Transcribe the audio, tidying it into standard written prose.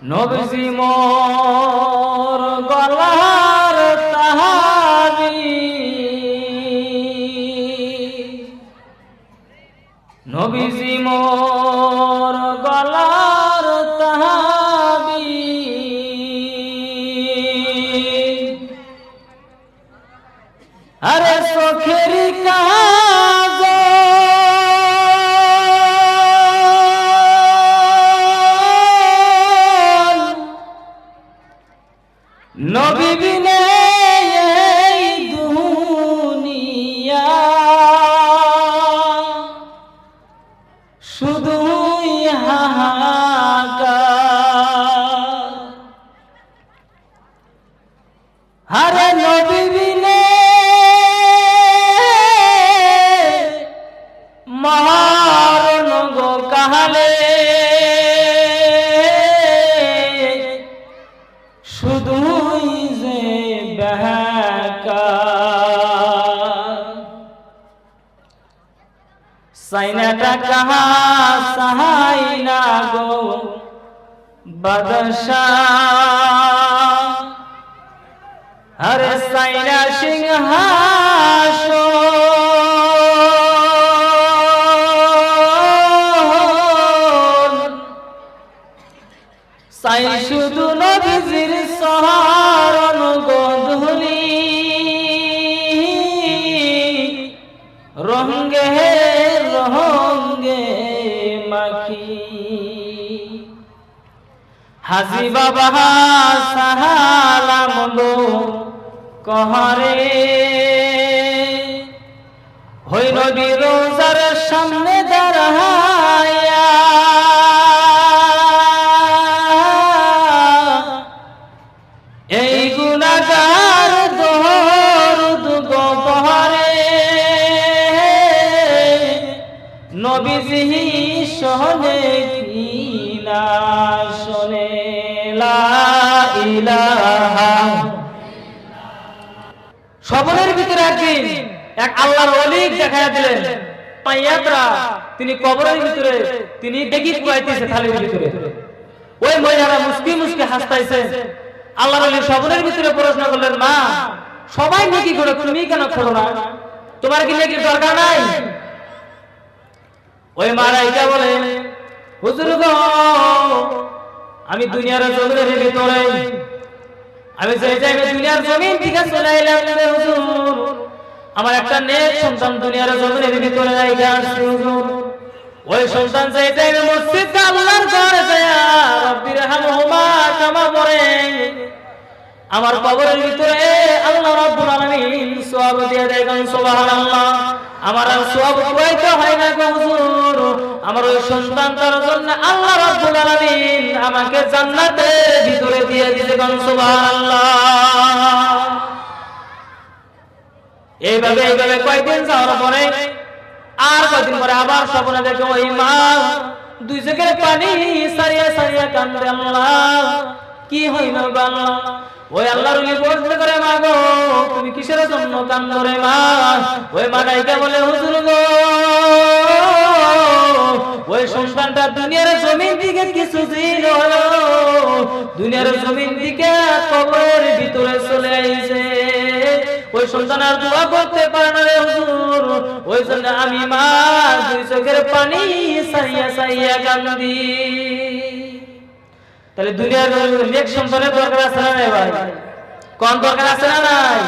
নবীজি মোর গলার তাহারি, নবীজি মোর গলার তাহারি, আরে চোখের নবী বিনে এই দুনিয়া শুধুই হাহাকার, আরে নবী বিনে মরণ গো কাহালে শুধুই যে বেহাকার, সাইনাটা কাহা সাহাই না গো বাদশাহ, আরে সাইনা সিংহাসন, সাই শুধু নবীজির সহারণ গধূলি রঙ্গে রঙ্গে মাখি, হাজি বাবা সাহালাম গো কহরে, হই নবী রোজার সামনে দাঁড়ায়া এই গুনাহগার দরুদ গো পড়ে, নবীজি শোনে কি না শোনে, লা ইলাহা। স্বপ্নের ভিতরে একদিন এক আল্লাহর ওলি দেখাইয়া দিলেন পাইয়াতরা, তিনি কবরের ভিতরে তিনি ডেকি কুয়াইতেছে থালির ভিতরে, ওই মহিলারা মুস্কি মুস্কি হাসতাইছে। আল্লাহর ওলি স্বপ্নের ভিতরে প্রশ্ন করলেন, মা সবাই নেকি করে তুমি কেন করো না, তোমার কি নেকির দরকার নাই? ওই মালাইকা বলে, হুজুর গো আমি দুনিয়ার জমিনের ভিতরে, আমি যে টাইমে দুনিয়ার জমিন থেকে চলে এলাম হুজুর, আমার একটা নেক সন্তান দুনিয়ার জমিনের ভিতরে রাইখা আসছে হুজুর, ওই সন্তান যে টাইমে মসজিদে আল্লাহর ঘরে যায় রব্বির হামহুমা কামা পড়ে, আমার কবরের ভিতরে আল্লাহ রাব্বুল আলামিন সওয়াব দিয়ে দেয়, সুবহানাল্লাহ। আমার আর সওয়াব পাইতে হয় না গো হুজুর, আমার ওই সন্তানটার জন্য আল্লাহ রাব্বুল আলামিন আমাকে জান্নাতের ভিতরে দিয়ে দিতে, সুবহানাল্লাহ। এইভাবে কয়েকদিন যাওয়ার পরে আর কয়েকদিন পরে আবার স্বপ্নে দেখে ওই মা দুই চোখের পানি সারিয়া সারিয়া কান্দে, আল্লাহ কি হইল আল্লাহ? ওই আল্লাহর ওলি প্রশ্ন করে, মা গো তুমি কিসের জন্য কান্দো রে মা? ওই মালাইকা বলে, হুজুর গো ওই সন্তানটা দুনিয়ার জমিন দিকে কিছুদিন হলো দুনিয়ার জমিন দিকে কবরের ভিতরে চলে আইছে, ওই সন্তান আর দোয়া করতে পারে না রে হুজুর, ওই জন্য আমি মা দুই চোখের পানি সাইয়া সাইয়া কান্দি। তাহলে দুনিয়ার নেক সন্তানের দরকার আছে না ভাই? কোন দরকার আছে না নাই?